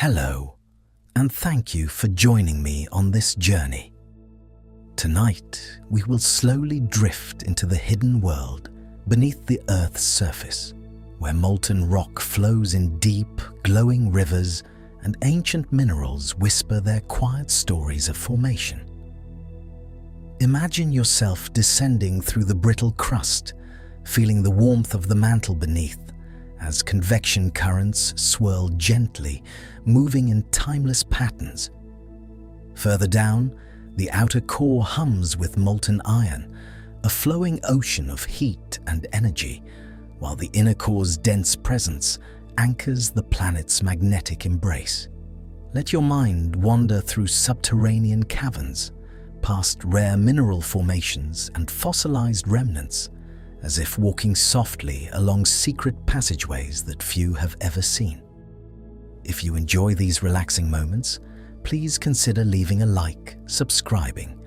Hello, and thank you for joining me on this journey. Tonight, we will slowly drift into the hidden world beneath the Earth's surface, where molten rock flows in deep, glowing rivers and ancient minerals whisper their quiet stories of formation. Imagine yourself descending through the brittle crust, feeling the warmth of the mantle beneath as convection currents swirl gently, moving in timeless patterns. Further down, the outer core hums with molten iron, a flowing ocean of heat and energy, while the inner core's dense presence anchors the planet's magnetic embrace. Let your mind wander through subterranean caverns, past rare mineral formations and fossilized remnants, as if walking softly along secret passageways that few have ever seen. If you enjoy these relaxing moments, please consider leaving a like, subscribing,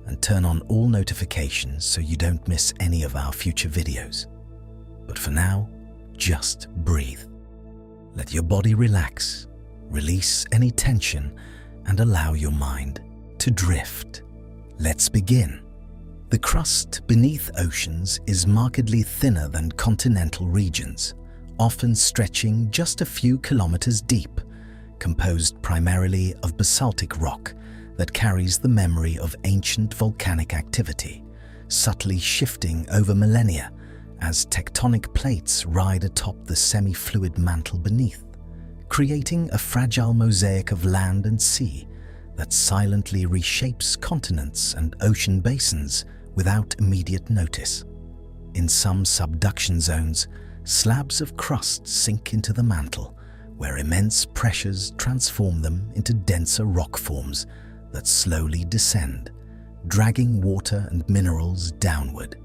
and turn on all notifications so you don't miss any of our future videos. But for now, just breathe. Let your body relax, release any tension, and allow your mind to drift. Let's begin. The crust beneath oceans is markedly thinner than continental regions, often stretching just a few kilometers deep, composed primarily of basaltic rock that carries the memory of ancient volcanic activity, subtly shifting over millennia as tectonic plates ride atop the semi-fluid mantle beneath, creating a fragile mosaic of land and sea that silently reshapes continents and ocean basins without immediate notice. In some subduction zones, slabs of crust sink into the mantle, where immense pressures transform them into denser rock forms that slowly descend, dragging water and minerals downward.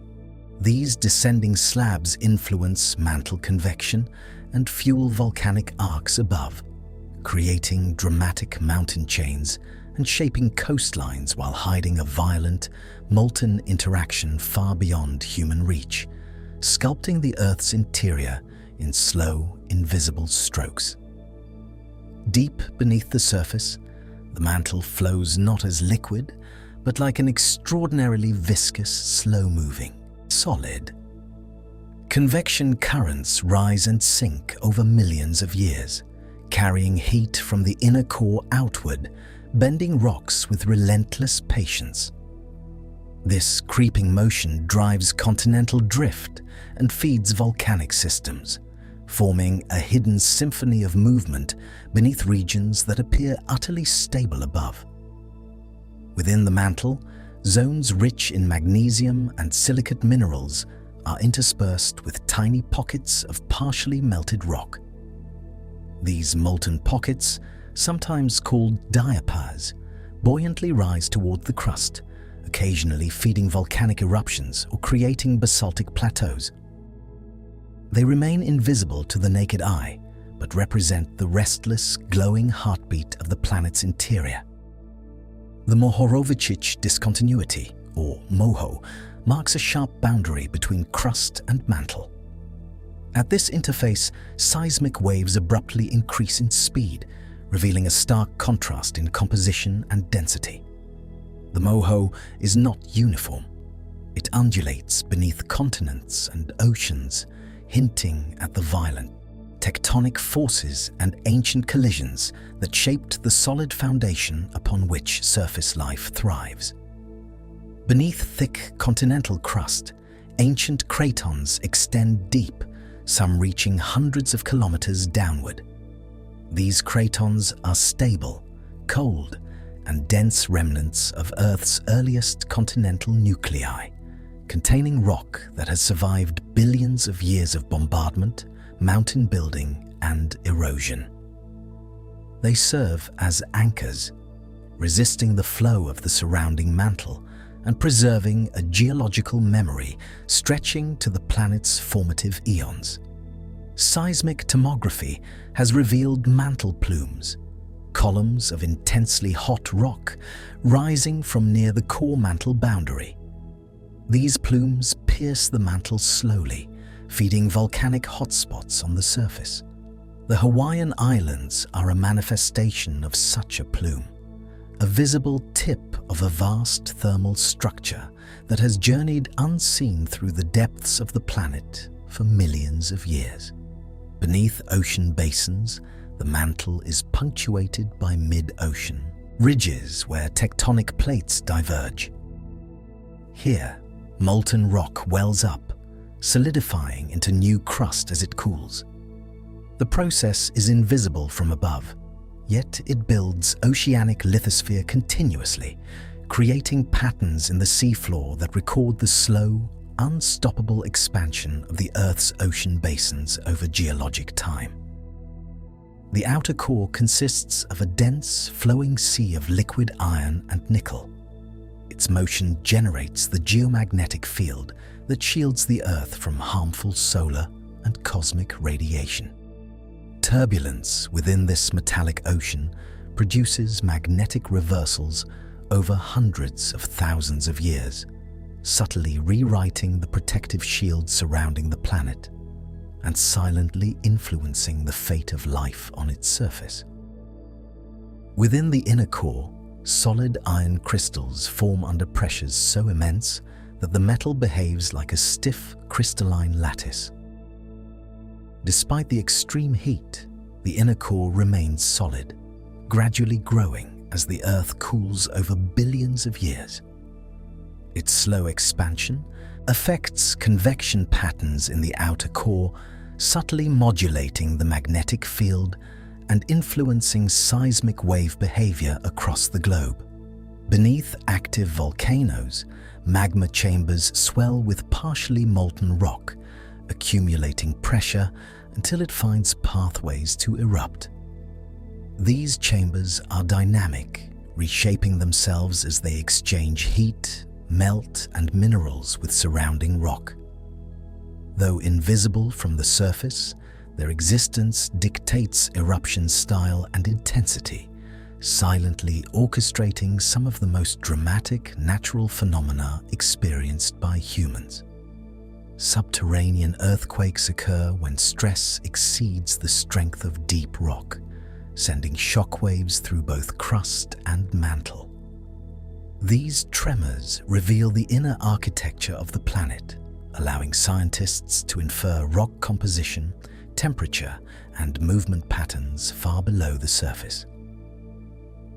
These descending slabs influence mantle convection and fuel volcanic arcs above, creating dramatic mountain chains and shaping coastlines while hiding a violent, molten interaction far beyond human reach, sculpting the Earth's interior in slow, invisible strokes. Deep beneath the surface, the mantle flows not as liquid, but like an extraordinarily viscous, slow-moving solid. Convection currents rise and sink over millions of years, carrying heat from the inner core outward, bending rocks with relentless patience. This creeping motion drives continental drift and feeds volcanic systems, forming a hidden symphony of movement beneath regions that appear utterly stable above. Within the mantle, zones rich in magnesium and silicate minerals are interspersed with tiny pockets of partially melted rock. These molten pockets, sometimes called diapirs, buoyantly rise toward the crust, occasionally feeding volcanic eruptions or creating basaltic plateaus. They remain invisible to the naked eye, but represent the restless, glowing heartbeat of the planet's interior. The Mohorovicic discontinuity, or MOHO, marks a sharp boundary between crust and mantle. At this interface, seismic waves abruptly increase in speed, revealing a stark contrast in composition and density. The MOHO is not uniform. It undulates beneath continents and oceans, hinting at the violent tectonic forces and ancient collisions that shaped the solid foundation upon which surface life thrives. Beneath thick continental crust, ancient cratons extend deep, some reaching hundreds of kilometers downward. These cratons are stable, cold, and dense remnants of Earth's earliest continental nuclei, containing rock that has survived billions of years of bombardment, mountain building, and erosion. They serve as anchors, resisting the flow of the surrounding mantle and preserving a geological memory stretching to the planet's formative eons. Seismic tomography has revealed mantle plumes, columns of intensely hot rock rising from near the core mantle boundary. These plumes pierce the mantle slowly, feeding volcanic hotspots on the surface. The Hawaiian Islands are a manifestation of such a plume, a visible tip of a vast thermal structure that has journeyed unseen through the depths of the planet for millions of years. Beneath ocean basins, the mantle is punctuated by mid-ocean ridges where tectonic plates diverge. Here, molten rock wells up, solidifying into new crust as it cools. The process is invisible from above, yet it builds oceanic lithosphere continuously, creating patterns in the seafloor that record the slow, unstoppable expansion of the Earth's ocean basins over geologic time. The outer core consists of a dense, flowing sea of liquid iron and nickel. Its motion generates the geomagnetic field that shields the Earth from harmful solar and cosmic radiation. Turbulence within this metallic ocean produces magnetic reversals over hundreds of thousands of years, subtly rewriting the protective shield surrounding the planet and silently influencing the fate of life on its surface. Within the inner core, solid iron crystals form under pressures so immense that the metal behaves like a stiff, crystalline lattice. Despite the extreme heat, the inner core remains solid, gradually growing as the Earth cools over billions of years. Its slow expansion affects convection patterns in the outer core, subtly modulating the magnetic field and influencing seismic wave behavior across the globe. Beneath active volcanoes, magma chambers swell with partially molten rock, accumulating pressure until it finds pathways to erupt. These chambers are dynamic, reshaping themselves as they exchange heat, melt, and minerals with surrounding rock. Though invisible from the surface, their existence dictates eruption style and intensity, silently orchestrating some of the most dramatic natural phenomena experienced by humans. Subterranean earthquakes occur when stress exceeds the strength of deep rock, sending shockwaves through both crust and mantle. These tremors reveal the inner architecture of the planet, allowing scientists to infer rock composition, temperature, and movement patterns far below the surface.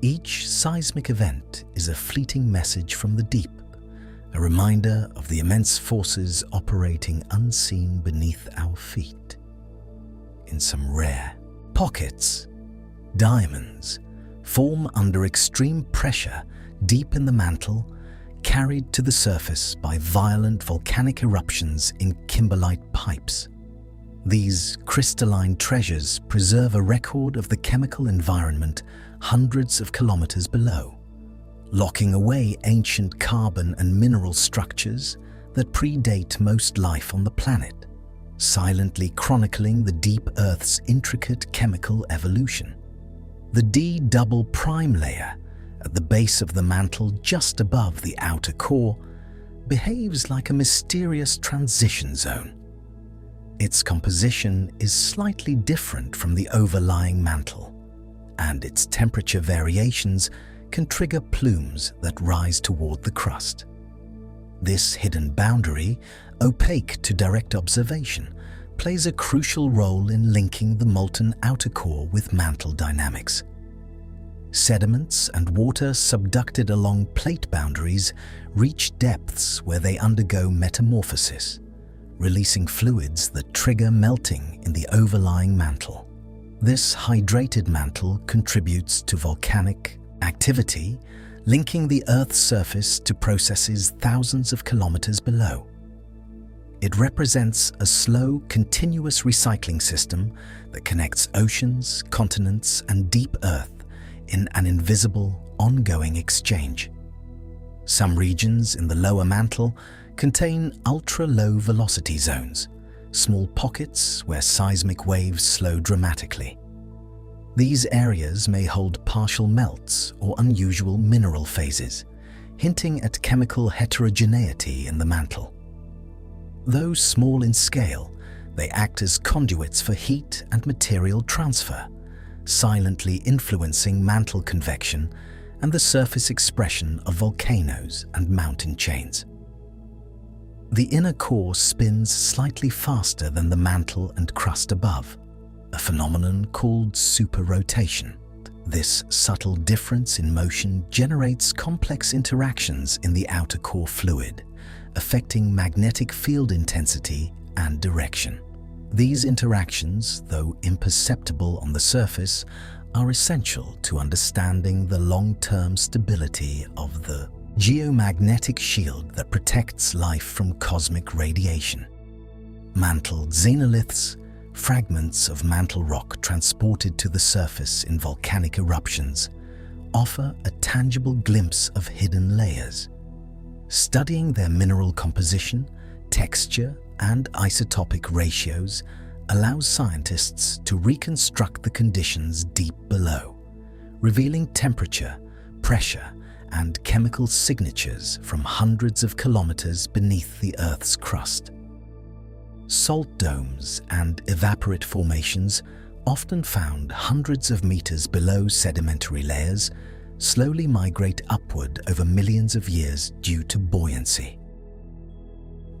Each seismic event is a fleeting message from the deep, a reminder of the immense forces operating unseen beneath our feet. In some rare pockets, diamonds form under extreme pressure deep in the mantle, carried to the surface by violent volcanic eruptions in kimberlite pipes. These crystalline treasures preserve a record of the chemical environment hundreds of kilometers below, locking away ancient carbon and mineral structures that predate most life on the planet, silently chronicling the deep Earth's intricate chemical evolution. The D-double prime layer at the base of the mantle just above the outer core behaves like a mysterious transition zone. Its composition is slightly different from the overlying mantle, and its temperature variations can trigger plumes that rise toward the crust. This hidden boundary, opaque to direct observation, plays a crucial role in linking the molten outer core with mantle dynamics. Sediments and water subducted along plate boundaries reach depths where they undergo metamorphosis, releasing fluids that trigger melting in the overlying mantle. This hydrated mantle contributes to volcanic activity, linking the Earth's surface to processes thousands of kilometers below. It represents a slow, continuous recycling system that connects oceans, continents, and deep Earth in an invisible, ongoing exchange. Some regions in the lower mantle contain ultra-low velocity zones, small pockets where seismic waves slow dramatically. These areas may hold partial melts or unusual mineral phases, hinting at chemical heterogeneity in the mantle. Though small in scale, They act as conduits for heat and material transfer, silently influencing mantle convection and the surface expression of volcanoes and mountain chains. The inner core spins slightly faster than the mantle and crust above, a phenomenon called superrotation. This subtle difference in motion generates complex interactions in the outer core fluid, affecting magnetic field intensity and direction. These interactions, though imperceptible on the surface, are essential to understanding the long-term stability of the geomagnetic shield that protects life from cosmic radiation. Mantled xenoliths, fragments of mantle rock transported to the surface in volcanic eruptions, offer a tangible glimpse of hidden layers. Studying their mineral composition, texture, and isotopic ratios allows scientists to reconstruct the conditions deep below, revealing temperature, pressure, and chemical signatures from hundreds of kilometers beneath the Earth's crust. Salt domes and evaporate formations, often found hundreds of meters below sedimentary layers, slowly migrate upward over millions of years due to buoyancy.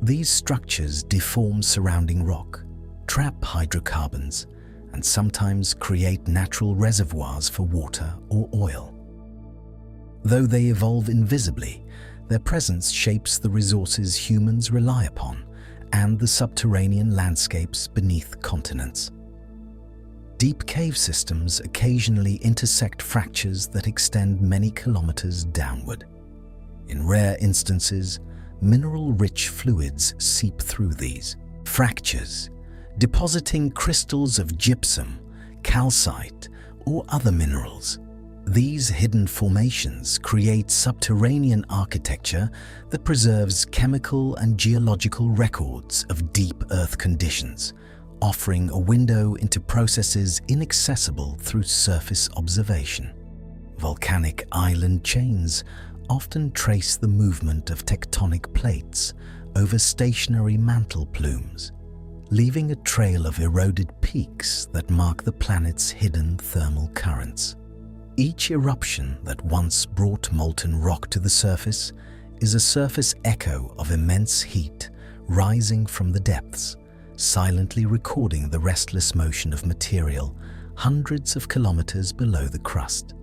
These structures deform surrounding rock, trap hydrocarbons, and sometimes create natural reservoirs for water or oil. Though they evolve invisibly, their presence shapes the resources humans rely upon and the subterranean landscapes beneath continents. Deep cave systems occasionally intersect fractures that extend many kilometers downward. In rare instances, mineral-rich fluids seep through these fractures, depositing crystals of gypsum, calcite, or other minerals. These hidden formations create subterranean architecture that preserves chemical and geological records of deep Earth conditions, offering a window into processes inaccessible through surface observation. Volcanic island chains often trace the movement of tectonic plates over stationary mantle plumes, leaving a trail of eroded peaks that mark the planet's hidden thermal currents. Each eruption that once brought molten rock to the surface is a surface echo of immense heat rising from the depths, silently recording the restless motion of material hundreds of kilometers below the crust.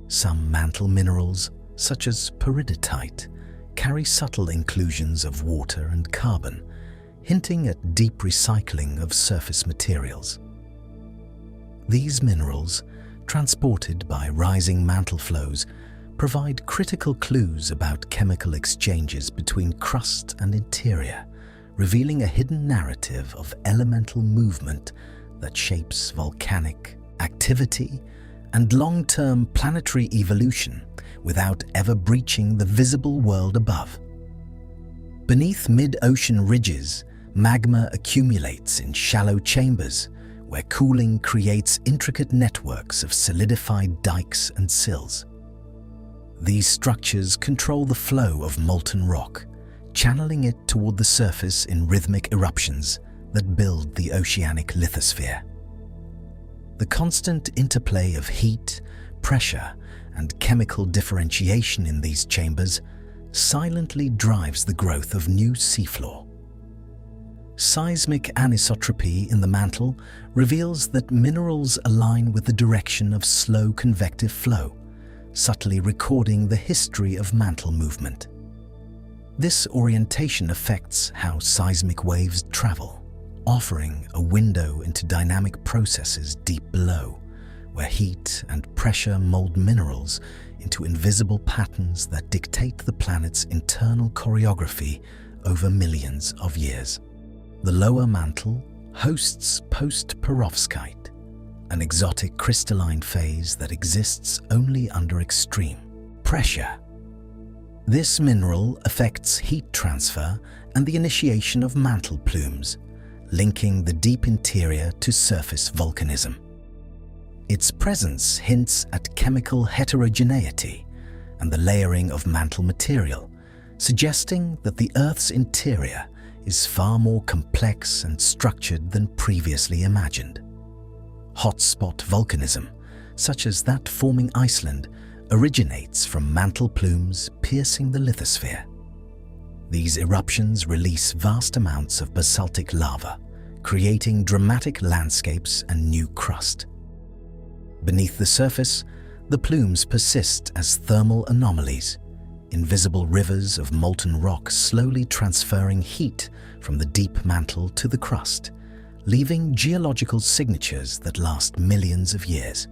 Some mantle minerals, such as peridotite, carry subtle inclusions of water and carbon, hinting at deep recycling of surface materials. These minerals, transported by rising mantle flows, provide critical clues about chemical exchanges between crust and interior, revealing a hidden narrative of elemental movement that shapes volcanic activity and long-term planetary evolution without ever breaching the visible world above. Beneath mid-ocean ridges, magma accumulates in shallow chambers where cooling creates intricate networks of solidified dikes and sills. These structures control the flow of molten rock, channeling it toward the surface in rhythmic eruptions that build the oceanic lithosphere. The constant interplay of heat, pressure, and chemical differentiation in these chambers silently drives the growth of new seafloor. Seismic anisotropy in the mantle reveals that minerals align with the direction of slow convective flow, subtly recording the history of mantle movement. This orientation affects how seismic waves travel, offering a window into dynamic processes deep below, where heat and pressure mold minerals into invisible patterns that dictate the planet's internal choreography over millions of years. The lower mantle hosts post-perovskite, an exotic crystalline phase that exists only under extreme pressure. This mineral affects heat transfer and the initiation of mantle plumes, linking the deep interior to surface volcanism. Its presence hints at chemical heterogeneity and the layering of mantle material, suggesting that the Earth's interior is far more complex and structured than previously imagined. Hotspot volcanism, such as that forming Iceland, originates from mantle plumes piercing the lithosphere. These eruptions release vast amounts of basaltic lava, creating dramatic landscapes and new crust. Beneath the surface, the plumes persist as thermal anomalies, invisible rivers of molten rock slowly transferring heat from the deep mantle to the crust, leaving geological signatures that last millions of years.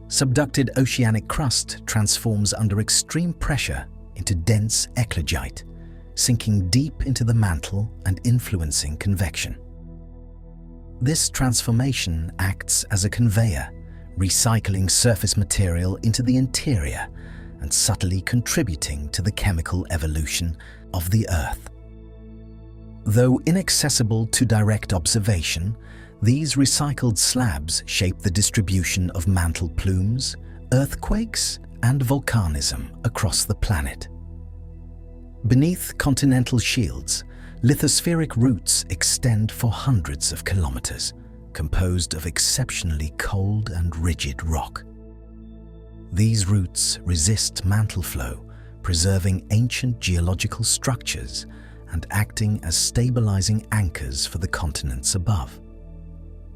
Subducted oceanic crust transforms under extreme pressure into dense eclogite, sinking deep into the mantle and influencing convection. This transformation acts as a conveyor, recycling surface material into the interior and subtly contributing to the chemical evolution of the Earth. Though inaccessible to direct observation, these recycled slabs shape the distribution of mantle plumes, earthquakes, and volcanism across the planet. Beneath continental shields, lithospheric roots extend for hundreds of kilometers, composed of exceptionally cold and rigid rock. These roots resist mantle flow, preserving ancient geological structures and acting as stabilizing anchors for the continents above.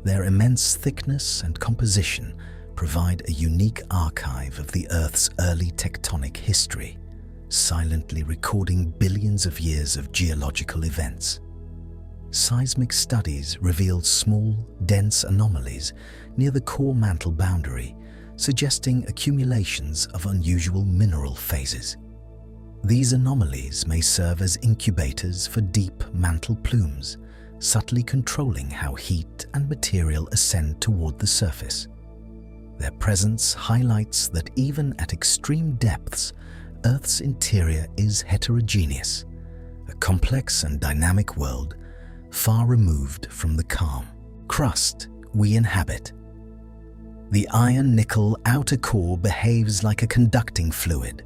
Their immense thickness and composition provide a unique archive of the Earth's early tectonic history, silently recording billions of years of geological events. Seismic studies reveal small, dense anomalies near the core mantle boundary, suggesting accumulations of unusual mineral phases. These anomalies may serve as incubators for deep mantle plumes, subtly controlling how heat and material ascend toward the surface. Their presence highlights that even at extreme depths, Earth's interior is heterogeneous, a complex and dynamic world far removed from the calm crust we inhabit. The iron-nickel outer core behaves like a conducting fluid,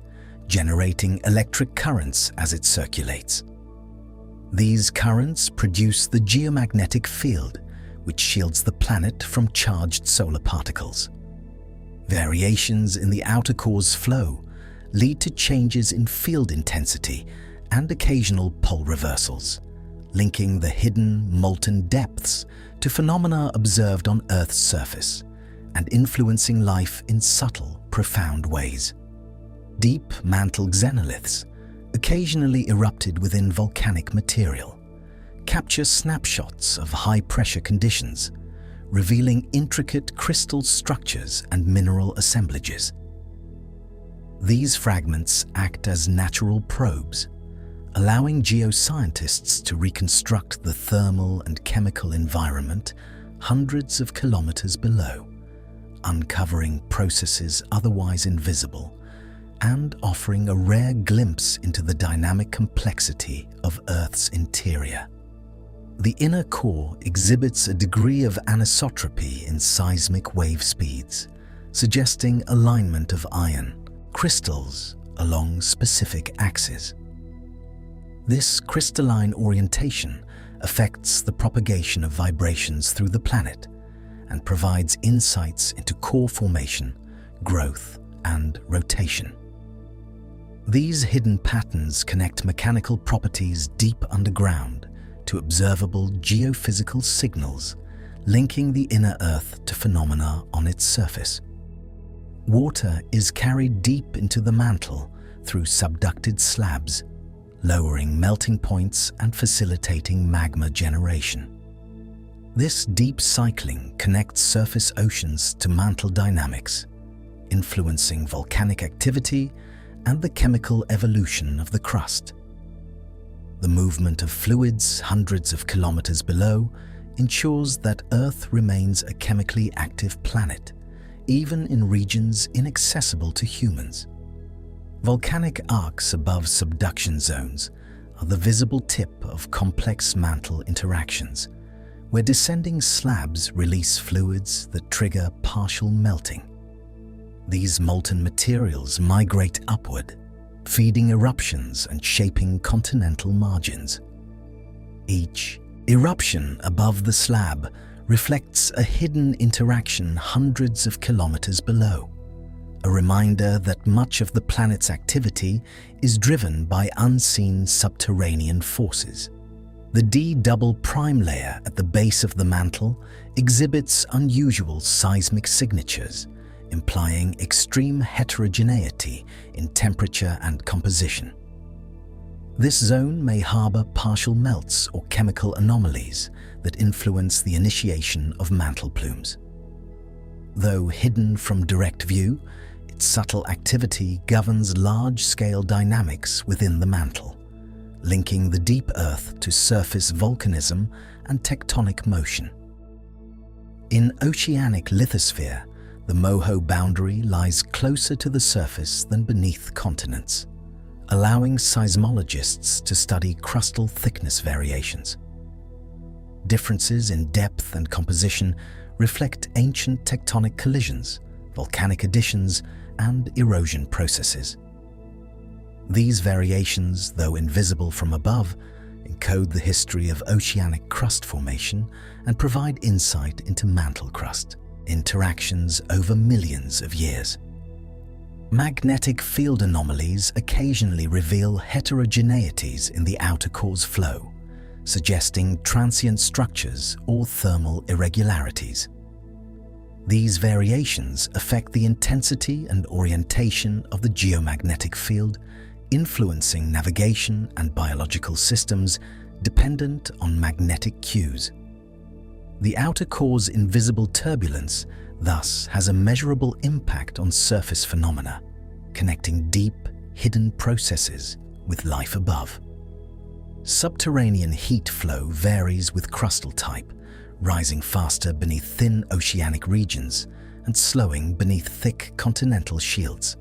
generating electric currents as it circulates. These currents produce the geomagnetic field, which shields the planet from charged solar particles. Variations in the outer core's flow lead to changes in field intensity and occasional pole reversals, linking the hidden molten depths to phenomena observed on Earth's surface and influencing life in subtle, profound ways. Deep mantle xenoliths, occasionally erupted within volcanic material, capture snapshots of high-pressure conditions, revealing intricate crystal structures and mineral assemblages. These fragments act as natural probes, allowing geoscientists to reconstruct the thermal and chemical environment hundreds of kilometers below, uncovering processes otherwise invisible and offering a rare glimpse into the dynamic complexity of Earth's interior. The inner core exhibits a degree of anisotropy in seismic wave speeds, suggesting alignment of iron crystals along specific axes. This crystalline orientation affects the propagation of vibrations through the planet and provides insights into core formation, growth, and rotation. These hidden patterns connect mechanical properties deep underground to observable geophysical signals, linking the inner Earth to phenomena on its surface. Water is carried deep into the mantle through subducted slabs, lowering melting points and facilitating magma generation. This deep cycling connects surface oceans to mantle dynamics, influencing volcanic activity and the chemical evolution of the crust. The movement of fluids hundreds of kilometers below ensures that Earth remains a chemically active planet, even in regions inaccessible to humans. Volcanic arcs above subduction zones are the visible tip of complex mantle interactions, where descending slabs release fluids that trigger partial melting. These molten materials migrate upward, feeding eruptions and shaping continental margins. Each eruption above the slab reflects a hidden interaction hundreds of kilometers below, a reminder that much of the planet's activity is driven by unseen subterranean forces. The D-double prime layer at the base of the mantle exhibits unusual seismic signatures, implying extreme heterogeneity in temperature and composition. This zone may harbor partial melts or chemical anomalies that influence the initiation of mantle plumes. Though hidden from direct view, its subtle activity governs large-scale dynamics within the mantle, linking the deep Earth to surface volcanism and tectonic motion. In oceanic lithosphere, the MOHO boundary lies closer to the surface than beneath continents, allowing seismologists to study crustal thickness variations. Differences in depth and composition reflect ancient tectonic collisions, volcanic additions, and erosion processes. These variations, though invisible from above, encode the history of oceanic crust formation and provide insight into mantle crust interactions over millions of years. Magnetic field anomalies occasionally reveal heterogeneities in the outer core's flow, suggesting transient structures or thermal irregularities. These variations affect the intensity and orientation of the geomagnetic field, influencing navigation and biological systems dependent on magnetic cues. The outer core's invisible turbulence thus has a measurable impact on surface phenomena, connecting deep, hidden processes with life above. Subterranean heat flow varies with crustal type, rising faster beneath thin oceanic regions and slowing beneath thick continental shields.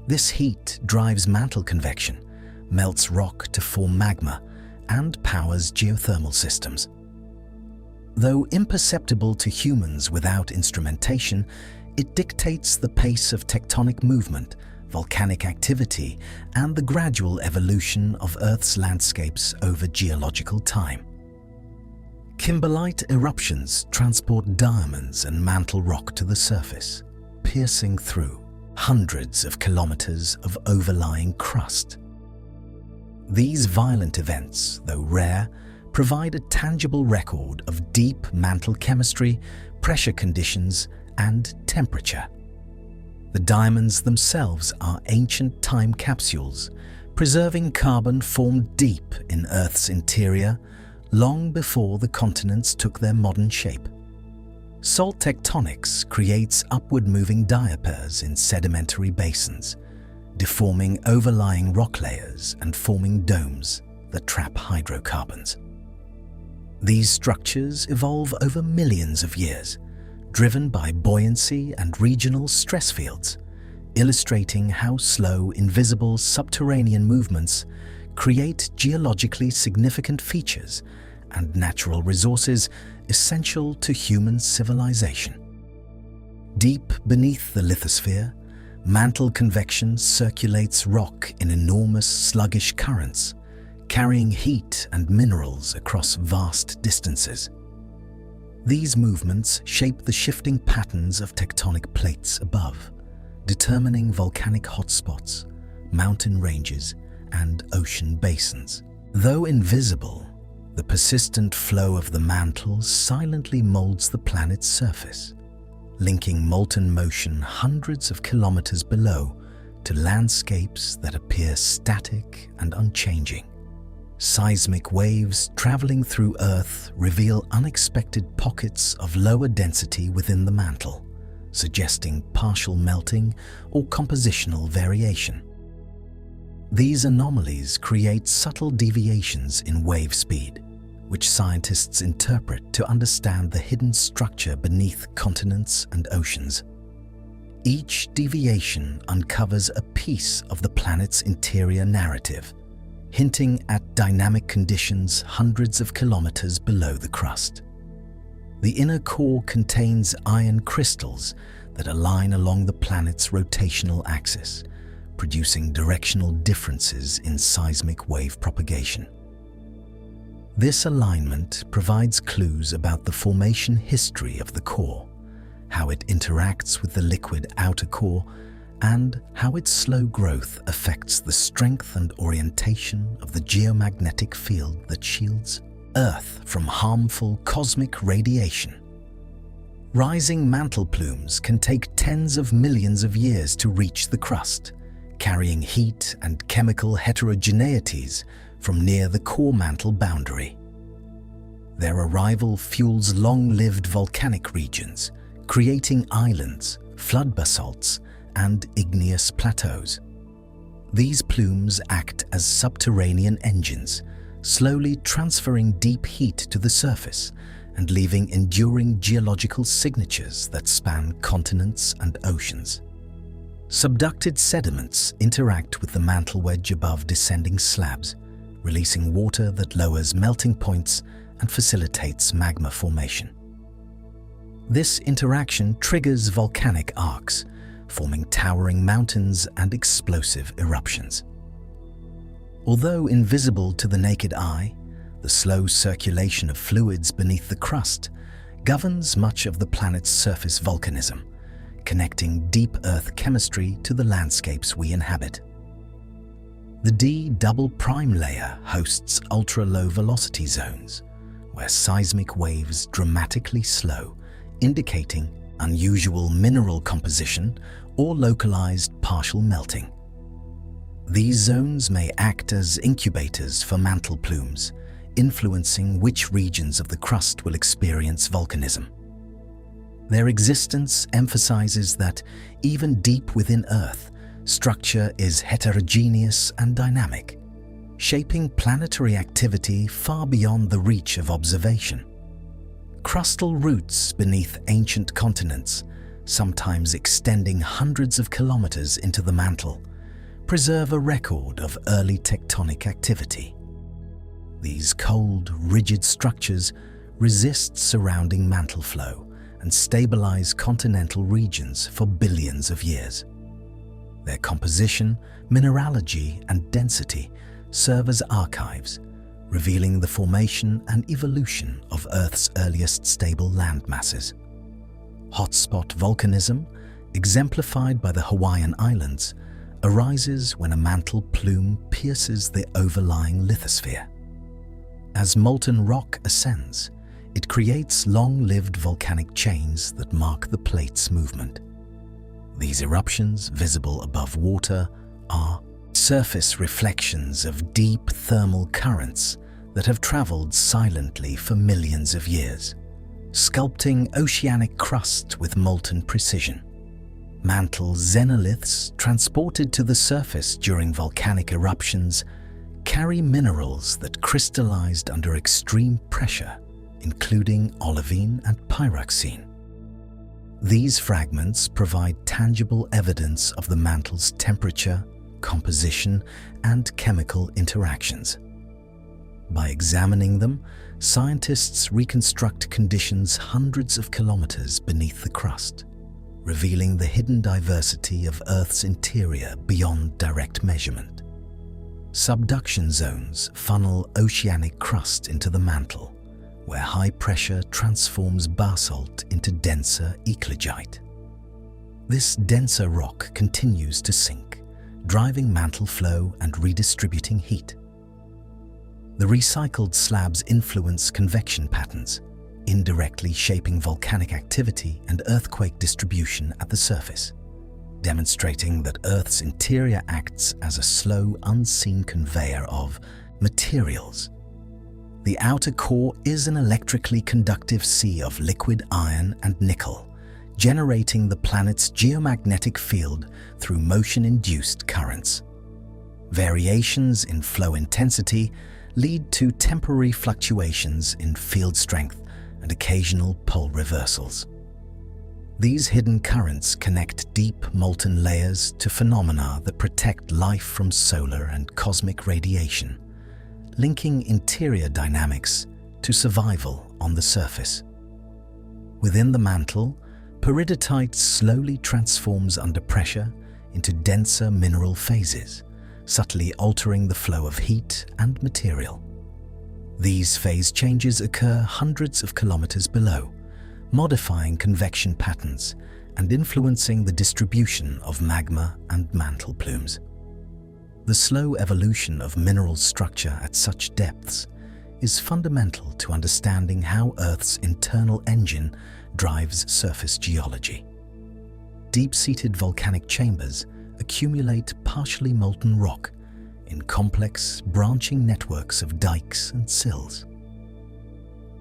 This heat drives mantle convection, melts rock to form magma, and powers geothermal systems. Though imperceptible to humans without instrumentation, it dictates the pace of tectonic movement, volcanic activity, and the gradual evolution of Earth's landscapes over geological time. Kimberlite eruptions transport diamonds and mantle rock to the surface, piercing through hundreds of kilometers of overlying crust. These violent events, though rare, provide a tangible record of deep mantle chemistry, pressure conditions, and temperature. The diamonds themselves are ancient time capsules, preserving carbon formed deep in Earth's interior long before the continents took their modern shape. Salt tectonics creates upward-moving diapirs in sedimentary basins, deforming overlying rock layers and forming domes that trap hydrocarbons. These structures evolve over millions of years, driven by buoyancy and regional stress fields, illustrating how slow, invisible subterranean movements create geologically significant features and natural resources essential to human civilization. Deep beneath the lithosphere, mantle convection circulates rock in enormous sluggish currents, carrying heat and minerals across vast distances. These movements shape the shifting patterns of tectonic plates above, determining volcanic hotspots, mountain ranges, and ocean basins. Though invisible, the persistent flow of the mantle silently molds the planet's surface, linking molten motion hundreds of kilometers below to landscapes that appear static and unchanging. Seismic waves traveling through Earth reveal unexpected pockets of lower density within the mantle, suggesting partial melting or compositional variation. These anomalies create subtle deviations in wave speed, which scientists interpret to understand the hidden structure beneath continents and oceans. Each deviation uncovers a piece of the planet's interior narrative, hinting at dynamic conditions hundreds of kilometers below the crust. The inner core contains iron crystals that align along the planet's rotational axis, producing directional differences in seismic wave propagation. This alignment provides clues about the formation history of the core, how it interacts with the liquid outer core, and how its slow growth affects the strength and orientation of the geomagnetic field that shields Earth from harmful cosmic radiation. Rising mantle plumes can take tens of millions of years to reach the crust, carrying heat and chemical heterogeneities from near the core mantle boundary. Their arrival fuels long-lived volcanic regions, creating islands, flood basalts, and igneous plateaus. These plumes act as subterranean engines, slowly transferring deep heat to the surface and leaving enduring geological signatures that span continents and oceans. Subducted sediments interact with the mantle wedge above descending slabs, releasing water that lowers melting points and facilitates magma formation. This interaction triggers volcanic arcs, forming towering mountains and explosive eruptions. Although invisible to the naked eye, the slow circulation of fluids beneath the crust governs much of the planet's surface volcanism, connecting deep Earth chemistry to the landscapes we inhabit. The D double prime layer hosts ultra-low velocity zones, where seismic waves dramatically slow, indicating unusual mineral composition or localized partial melting. These zones may act as incubators for mantle plumes, influencing which regions of the crust will experience volcanism. Their existence emphasizes that even deep within Earth, structure is heterogeneous and dynamic, shaping planetary activity far beyond the reach of observation. Crustal roots beneath ancient continents, sometimes extending hundreds of kilometers into the mantle, preserve a record of early tectonic activity. These cold, rigid structures resist surrounding mantle flow and stabilize continental regions for billions of years. Their composition, mineralogy, and density serve as archives, revealing the formation and evolution of Earth's earliest stable land masses. Hotspot volcanism, exemplified by the Hawaiian Islands, arises when a mantle plume pierces the overlying lithosphere. As molten rock ascends, it creates long-lived volcanic chains that mark the plate's movement. These eruptions, visible above water, are surface reflections of deep thermal currents that have traveled silently for millions of years, sculpting oceanic crust with molten precision. Mantle xenoliths, transported to the surface during volcanic eruptions, carry minerals that crystallized under extreme pressure, including olivine and pyroxene. These fragments provide tangible evidence of the mantle's temperature, composition, and chemical interactions. By examining them, scientists reconstruct conditions hundreds of kilometers beneath the crust, revealing the hidden diversity of Earth's interior beyond direct measurement. Subduction zones funnel oceanic crust into the mantle, where high pressure transforms basalt into denser eclogite. This denser rock continues to sink, driving mantle flow and redistributing heat. The recycled slabs influence convection patterns, indirectly shaping volcanic activity and earthquake distribution at the surface, demonstrating that Earth's interior acts as a slow, unseen conveyor of materials. The outer core is an electrically conductive sea of liquid iron and nickel, generating the planet's geomagnetic field through motion-induced currents. Variations in flow intensity lead to temporary fluctuations in field strength and occasional pole reversals. These hidden currents connect deep molten layers to phenomena that protect life from solar and cosmic radiation, linking interior dynamics to survival on the surface. Within the mantle, peridotite slowly transforms under pressure into denser mineral phases, subtly altering the flow of heat and material. These phase changes occur hundreds of kilometers below, modifying convection patterns and influencing the distribution of magma and mantle plumes. The slow evolution of mineral structure at such depths is fundamental to understanding how Earth's internal engine drives surface geology. Deep-seated volcanic chambers accumulate partially molten rock in complex, branching networks of dikes and sills.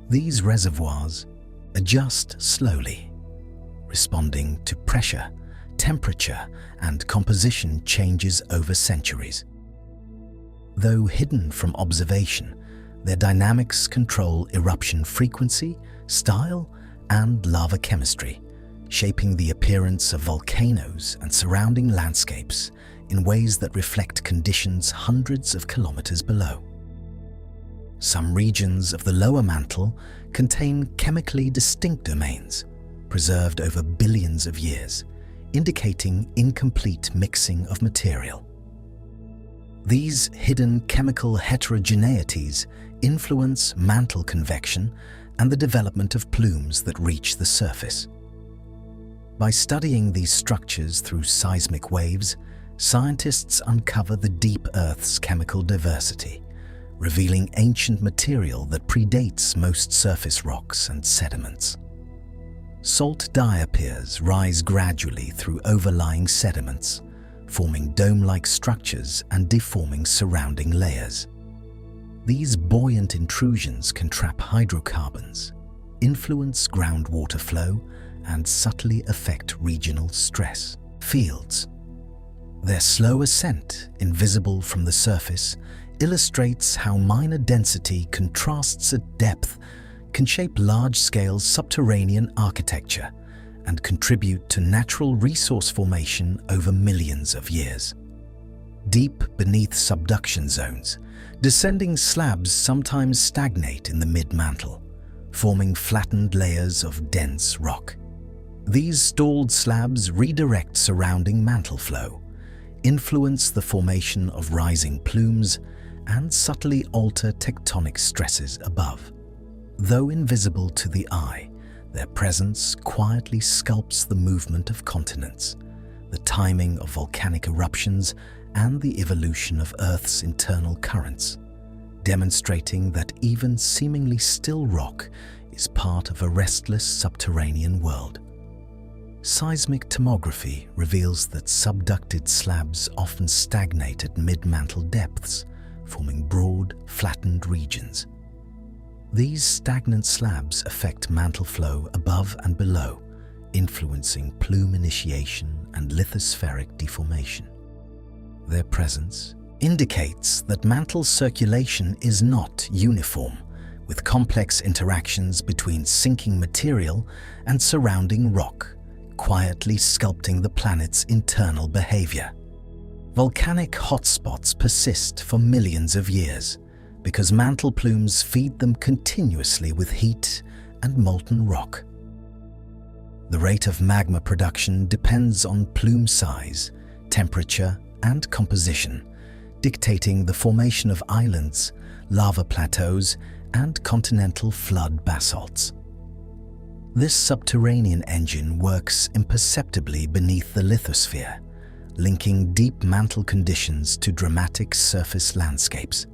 These reservoirs adjust slowly, responding to pressure, temperature, and composition changes over centuries. Though hidden from observation, their dynamics control eruption frequency, style, and lava chemistry, shaping the appearance of volcanoes and surrounding landscapes in ways that reflect conditions hundreds of kilometers below. Some regions of the lower mantle contain chemically distinct domains, preserved over billions of years, indicating incomplete mixing of material. These hidden chemical heterogeneities influence mantle convection and the development of plumes that reach the surface. By studying these structures through seismic waves, scientists uncover the deep Earth's chemical diversity, revealing ancient material that predates most surface rocks and sediments. Salt diapirs rise gradually through overlying sediments, forming dome-like structures and deforming surrounding layers. These buoyant intrusions can trap hydrocarbons, influence groundwater flow, and subtly affect regional stress fields. Their slow ascent, invisible from the surface, illustrates how minor density contrasts at depth can shape large-scale subterranean architecture and contribute to natural resource formation over millions of years. Deep beneath subduction zones, descending slabs sometimes stagnate in the mid-mantle, forming flattened layers of dense rock. These stalled slabs redirect surrounding mantle flow, influence the formation of rising plumes, and subtly alter tectonic stresses above. Though invisible to the eye, their presence quietly sculpts the movement of continents, the timing of volcanic eruptions, and the evolution of Earth's internal currents, demonstrating that even seemingly still rock is part of a restless subterranean world. Seismic tomography reveals that subducted slabs often stagnate at mid-mantle depths, forming broad, flattened regions. These stagnant slabs affect mantle flow above and below, influencing plume initiation and lithospheric deformation. Their presence indicates that mantle circulation is not uniform, with complex interactions between sinking material and surrounding rock, quietly sculpting the planet's internal behavior. Volcanic hotspots persist for millions of years because mantle plumes feed them continuously with heat and molten rock. The rate of magma production depends on plume size, temperature, and composition, dictating the formation of islands, lava plateaus, and continental flood basalts. This subterranean engine works imperceptibly beneath the lithosphere, linking deep mantle conditions to dramatic surface landscapes.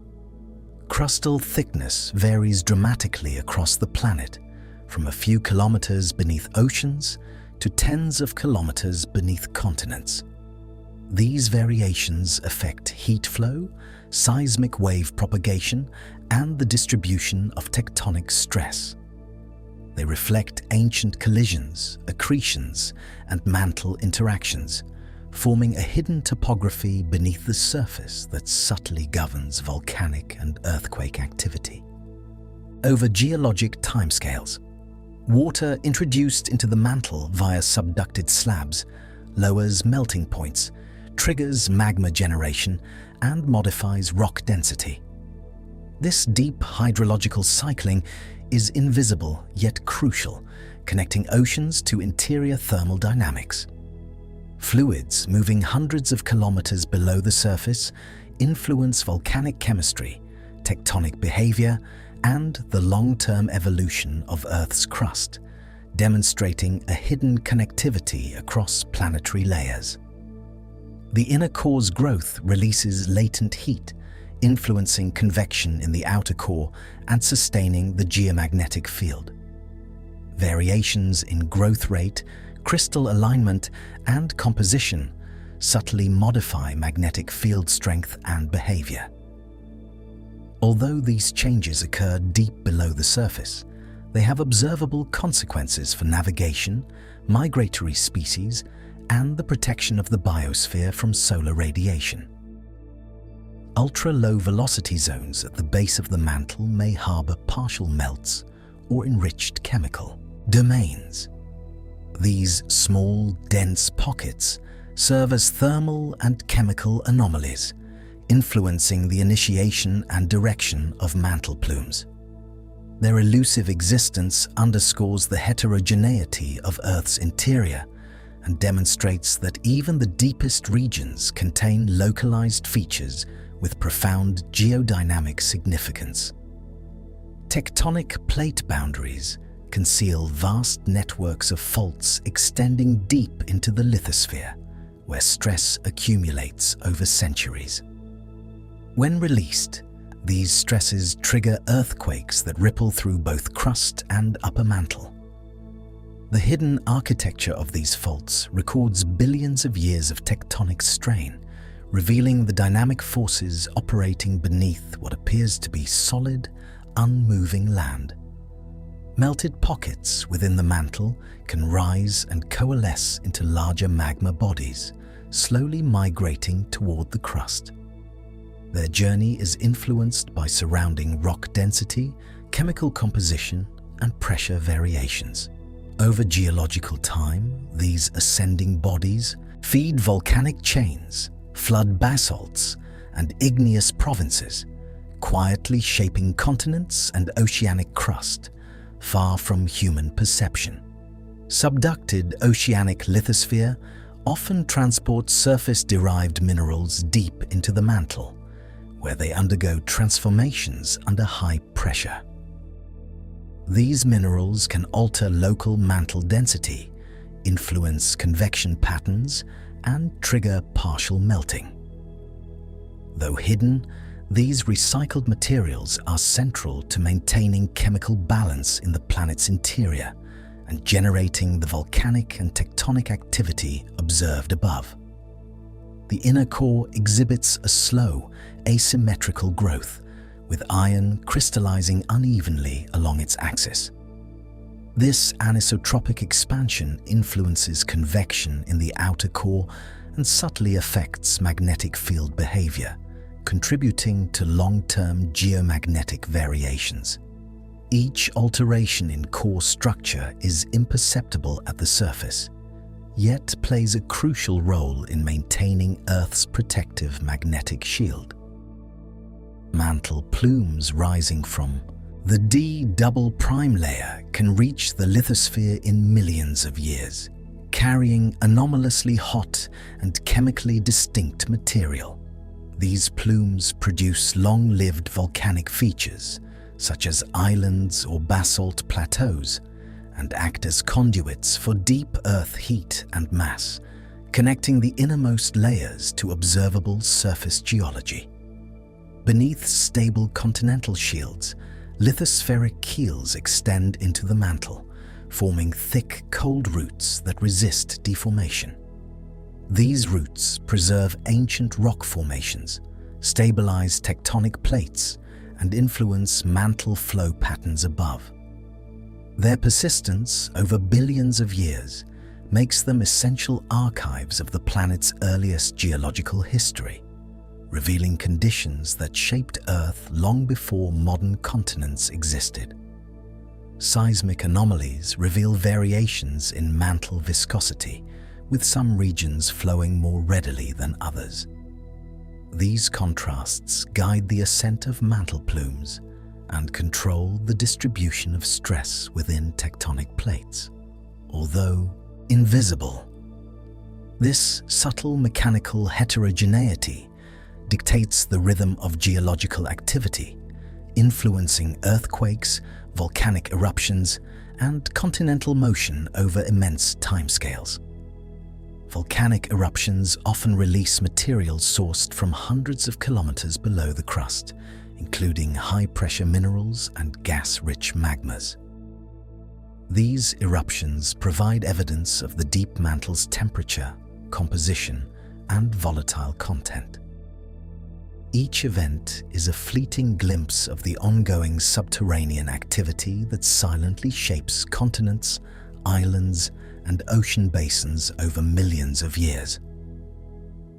Crustal thickness varies dramatically across the planet, from a few kilometers beneath oceans to tens of kilometers beneath continents. These variations affect heat flow, seismic wave propagation, and the distribution of tectonic stress. They reflect ancient collisions, accretions, and mantle interactions, forming a hidden topography beneath the surface that subtly governs volcanic and earthquake activity. Over geologic timescales, water introduced into the mantle via subducted slabs lowers melting points, triggers magma generation, and modifies rock density. This deep hydrological cycling is invisible yet crucial, connecting oceans to interior thermal dynamics. Fluids moving hundreds of kilometers below the surface influence volcanic chemistry, tectonic behavior, and the long-term evolution of Earth's crust, demonstrating a hidden connectivity across planetary layers. The inner core's growth releases latent heat, influencing convection in the outer core and sustaining the geomagnetic field. Variations in growth rate, crystal alignment, and composition subtly modify magnetic field strength and behavior. Although these changes occur deep below the surface, they have observable consequences for navigation, migratory species, and the protection of the biosphere from solar radiation. Ultra-low velocity zones at the base of the mantle may harbor partial melts or enriched chemical domains. These small, dense pockets serve as thermal and chemical anomalies, influencing the initiation and direction of mantle plumes. Their elusive existence underscores the heterogeneity of Earth's interior and demonstrates that even the deepest regions contain localized features with profound geodynamic significance. Tectonic plate boundaries conceal vast networks of faults extending deep into the lithosphere, where stress accumulates over centuries. When released, these stresses trigger earthquakes that ripple through both crust and upper mantle. The hidden architecture of these faults records billions of years of tectonic strain, revealing the dynamic forces operating beneath what appears to be solid, unmoving land. Melted pockets within the mantle can rise and coalesce into larger magma bodies, slowly migrating toward the crust. Their journey is influenced by surrounding rock density, chemical composition, and pressure variations. Over geological time, these ascending bodies feed volcanic chains, flood basalts, and igneous provinces, quietly shaping continents and oceanic crust, far from human perception. Subducted oceanic lithosphere often transports surface-derived minerals deep into the mantle, where they undergo transformations under high pressure. These minerals can alter local mantle density, influence convection patterns, and trigger partial melting. Though hidden, these recycled materials are central to maintaining chemical balance in the planet's interior and generating the volcanic and tectonic activity observed above. The inner core exhibits a slow, asymmetrical growth, with iron crystallizing unevenly along its axis. This anisotropic expansion influences convection in the outer core and subtly affects magnetic field behavior, contributing to long-term geomagnetic variations. Each alteration in core structure is imperceptible at the surface, yet plays a crucial role in maintaining Earth's protective magnetic shield. Mantle plumes rising from the D double prime layer can reach the lithosphere in millions of years, carrying anomalously hot and chemically distinct material. These plumes produce long-lived volcanic features, such as islands or basalt plateaus, and act as conduits for deep Earth heat and mass, connecting the innermost layers to observable surface geology. Beneath stable continental shields, lithospheric keels extend into the mantle, forming thick, cold roots that resist deformation. These roots preserve ancient rock formations, stabilize tectonic plates, and influence mantle flow patterns above. Their persistence over billions of years makes them essential archives of the planet's earliest geological history, revealing conditions that shaped Earth long before modern continents existed. Seismic anomalies reveal variations in mantle viscosity, with some regions flowing more readily than others. These contrasts guide the ascent of mantle plumes and control the distribution of stress within tectonic plates. Although invisible, this subtle mechanical heterogeneity dictates the rhythm of geological activity, influencing earthquakes, volcanic eruptions, and continental motion over immense timescales. Volcanic eruptions often release materials sourced from hundreds of kilometers below the crust, including high-pressure minerals and gas-rich magmas. These eruptions provide evidence of the deep mantle's temperature, composition, and volatile content. Each event is a fleeting glimpse of the ongoing subterranean activity that silently shapes continents, islands, and ocean basins over millions of years.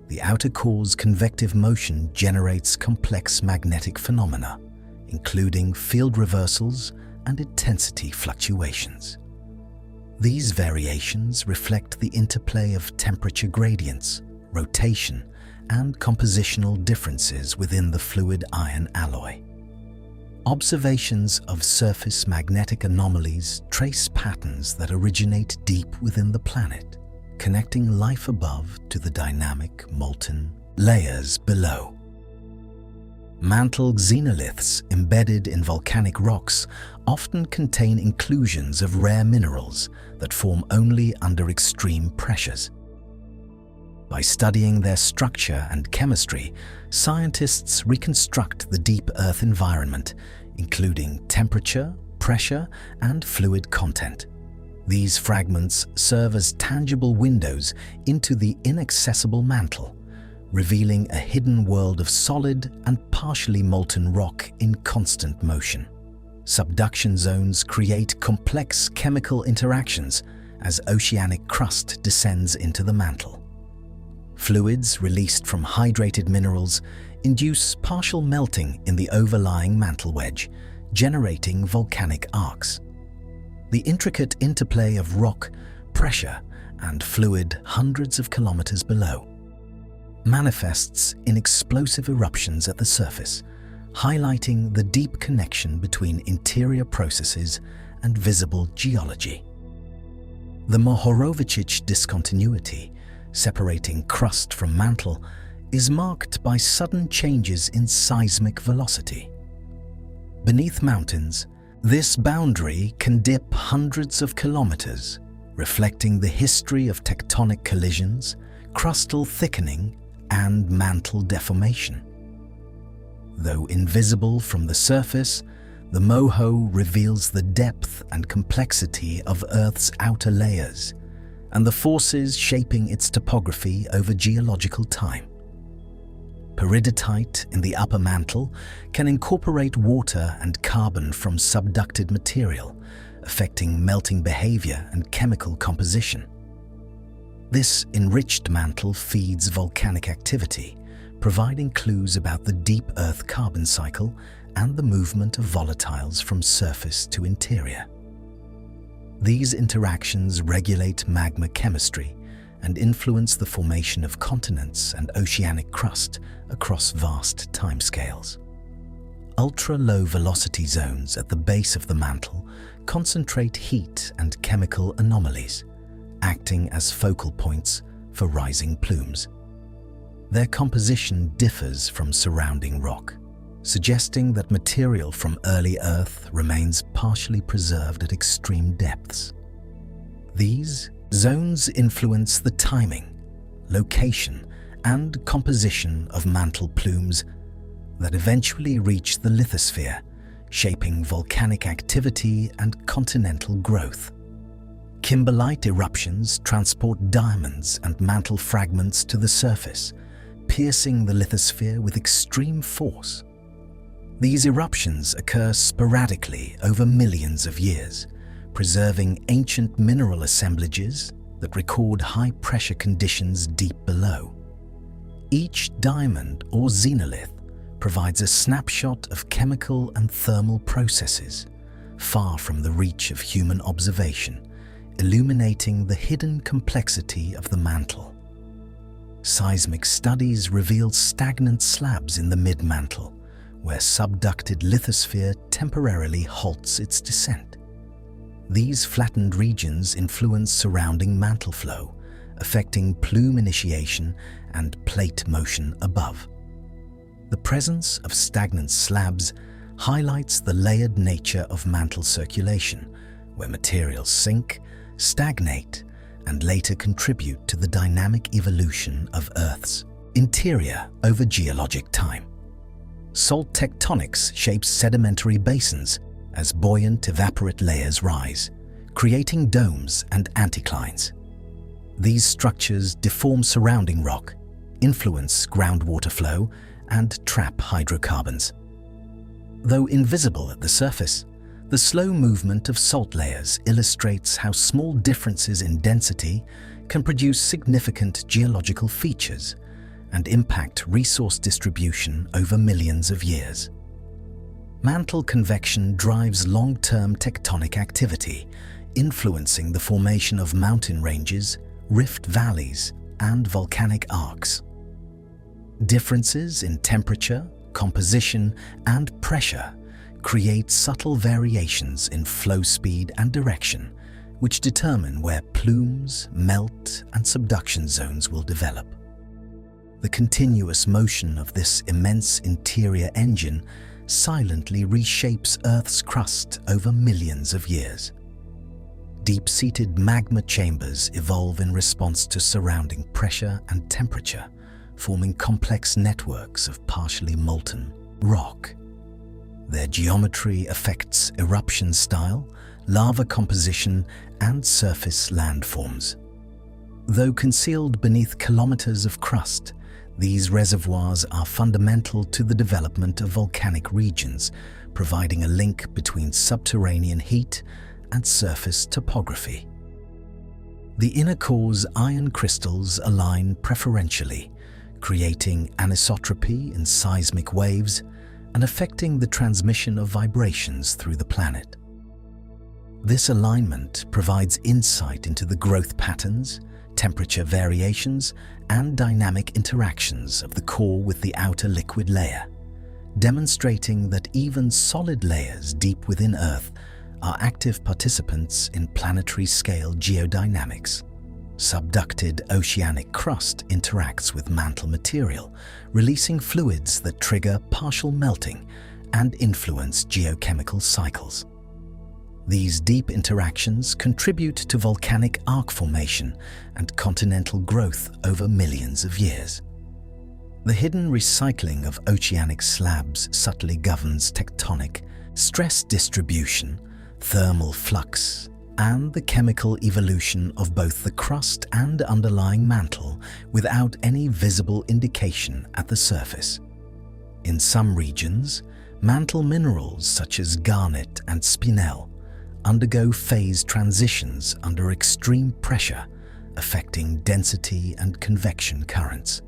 The outer core's convective motion generates complex magnetic phenomena, including field reversals and intensity fluctuations. These variations reflect the interplay of temperature gradients, rotation, and compositional differences within the fluid iron alloy. Observations of surface magnetic anomalies trace patterns that originate deep within the planet, connecting life above to the dynamic, molten layers below. Mantle xenoliths embedded in volcanic rocks often contain inclusions of rare minerals that form only under extreme pressures. By studying their structure and chemistry, scientists reconstruct the deep Earth environment, including temperature, pressure, and fluid content. These fragments serve as tangible windows into the inaccessible mantle, revealing a hidden world of solid and partially molten rock in constant motion. Subduction zones create complex chemical interactions as oceanic crust descends into the mantle. Fluids released from hydrated minerals induce partial melting in the overlying mantle wedge, generating volcanic arcs. The intricate interplay of rock, pressure, and fluid hundreds of kilometers below manifests in explosive eruptions at the surface, highlighting the deep connection between interior processes and visible geology. The Mohorovičić discontinuity, separating crust from mantle, is marked by sudden changes in seismic velocity. Beneath mountains, this boundary can dip hundreds of kilometers, reflecting the history of tectonic collisions, crustal thickening, and mantle deformation. Though invisible from the surface, the Moho reveals the depth and complexity of Earth's outer layers and the forces shaping its topography over geological time. Peridotite in the upper mantle can incorporate water and carbon from subducted material, affecting melting behavior and chemical composition. This enriched mantle feeds volcanic activity, providing clues about the deep Earth carbon cycle and the movement of volatiles from surface to interior. These interactions regulate magma chemistry and influence the formation of continents and oceanic crust across vast timescales. Ultra-low velocity zones at the base of the mantle concentrate heat and chemical anomalies, acting as focal points for rising plumes. Their composition differs from surrounding rock, suggesting that material from early Earth remains partially preserved at extreme depths. These zones influence the timing, location, and composition of mantle plumes that eventually reach the lithosphere, shaping volcanic activity and continental growth. Kimberlite eruptions transport diamonds and mantle fragments to the surface, piercing the lithosphere with extreme force. These eruptions occur sporadically over millions of years, preserving ancient mineral assemblages that record high-pressure conditions deep below. Each diamond or xenolith provides a snapshot of chemical and thermal processes, far from the reach of human observation, illuminating the hidden complexity of the mantle. Seismic studies reveal stagnant slabs in the mid-mantle, where subducted lithosphere temporarily halts its descent. These flattened regions influence surrounding mantle flow, affecting plume initiation and plate motion above. The presence of stagnant slabs highlights the layered nature of mantle circulation, where materials sink, stagnate, and later contribute to the dynamic evolution of Earth's interior over geologic time. Salt tectonics shapes sedimentary basins as buoyant evaporate layers rise, creating domes and anticlines. These structures deform surrounding rock, influence groundwater flow, and trap hydrocarbons. Though invisible at the surface, the slow movement of salt layers illustrates how small differences in density can produce significant geological features and impact resource distribution over millions of years. Mantle convection drives long-term tectonic activity, influencing the formation of mountain ranges, rift valleys, and volcanic arcs. Differences in temperature, composition, and pressure create subtle variations in flow speed and direction, which determine where plumes, melt, and subduction zones will develop. The continuous motion of this immense interior engine silently reshapes Earth's crust over millions of years. Deep-seated magma chambers evolve in response to surrounding pressure and temperature, forming complex networks of partially molten rock. Their geometry affects eruption style, lava composition, and surface landforms. Though concealed beneath kilometers of crust, these reservoirs are fundamental to the development of volcanic regions, providing a link between subterranean heat and surface topography. The inner core's iron crystals align preferentially, creating anisotropy in seismic waves and affecting the transmission of vibrations through the planet. This alignment provides insight into the growth patterns, temperature variations, and dynamic interactions of the core with the outer liquid layer, demonstrating that even solid layers deep within Earth are active participants in planetary-scale geodynamics. Subducted oceanic crust interacts with mantle material, releasing fluids that trigger partial melting and influence geochemical cycles. These deep interactions contribute to volcanic arc formation and continental growth over millions of years. The hidden recycling of oceanic slabs subtly governs tectonic stress distribution, thermal flux, and the chemical evolution of both the crust and underlying mantle without any visible indication at the surface. In some regions, mantle minerals such as garnet and spinel undergo phase transitions under extreme pressure, affecting density and convection currents.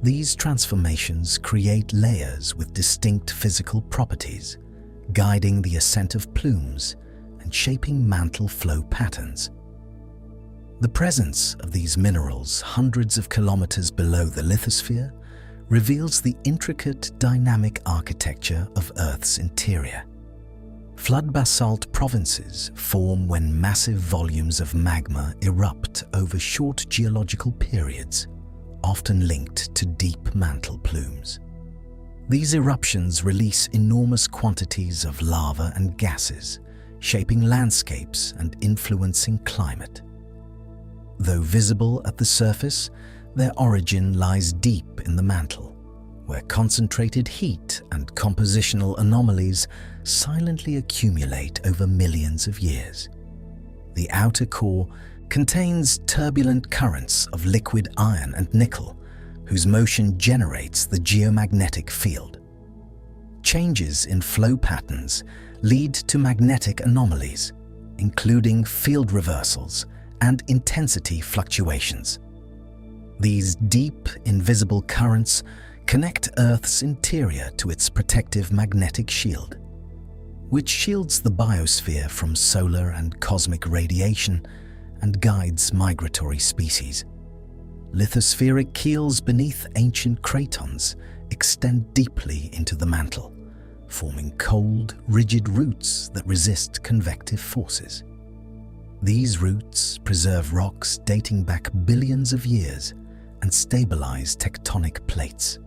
These transformations create layers with distinct physical properties, guiding the ascent of plumes and shaping mantle flow patterns. The presence of these minerals hundreds of kilometers below the lithosphere reveals the intricate dynamic architecture of Earth's interior. Flood basalt provinces form when massive volumes of magma erupt over short geological periods, often linked to deep mantle plumes. These eruptions release enormous quantities of lava and gases, shaping landscapes and influencing climate. Though visible at the surface, their origin lies deep in the mantle, where concentrated heat and compositional anomalies silently accumulate over millions of years. The outer core contains turbulent currents of liquid iron and nickel, whose motion generates the geomagnetic field. Changes in flow patterns lead to magnetic anomalies, including field reversals and intensity fluctuations. These deep, invisible currents connect Earth's interior to its protective magnetic shield, which shields the biosphere from solar and cosmic radiation and guides migratory species. Lithospheric keels beneath ancient cratons extend deeply into the mantle, forming cold, rigid roots that resist convective forces. These roots preserve rocks dating back billions of years and stabilize tectonic plates.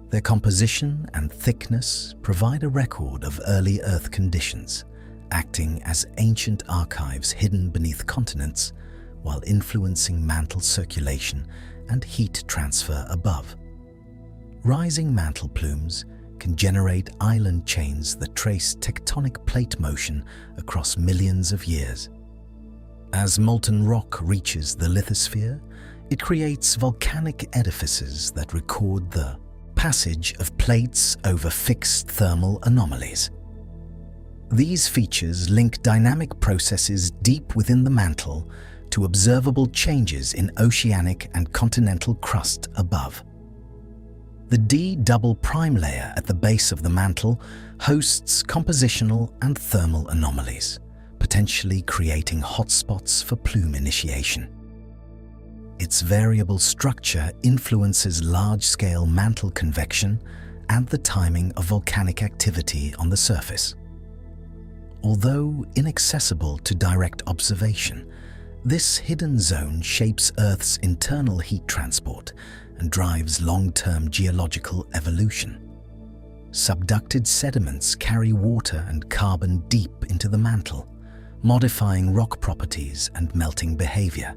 Their composition and thickness provide a record of early Earth conditions, acting as ancient archives hidden beneath continents while influencing mantle circulation and heat transfer above. Rising mantle plumes can generate island chains that trace tectonic plate motion across millions of years. As molten rock reaches the lithosphere, it creates volcanic edifices that record the passage of plates over fixed thermal anomalies. These features link dynamic processes deep within the mantle to observable changes in oceanic and continental crust above. The D-double prime layer at the base of the mantle hosts compositional and thermal anomalies, potentially creating hotspots for plume initiation. Its variable structure influences large-scale mantle convection and the timing of volcanic activity on the surface. Although inaccessible to direct observation, this hidden zone shapes Earth's internal heat transport and drives long-term geological evolution. Subducted sediments carry water and carbon deep into the mantle, modifying rock properties and melting behavior.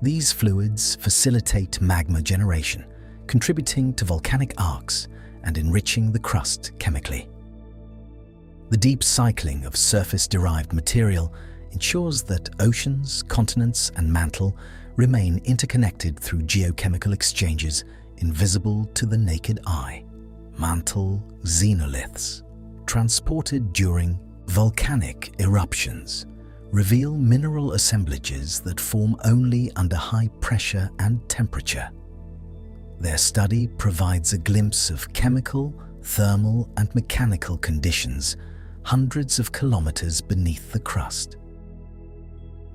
These fluids facilitate magma generation, contributing to volcanic arcs and enriching the crust chemically. The deep cycling of surface-derived material ensures that oceans, continents, and mantle remain interconnected through geochemical exchanges invisible to the naked eye. Mantle xenoliths, transported during volcanic eruptions, reveal mineral assemblages that form only under high pressure and temperature. Their study provides a glimpse of chemical, thermal, and mechanical conditions hundreds of kilometers beneath the crust.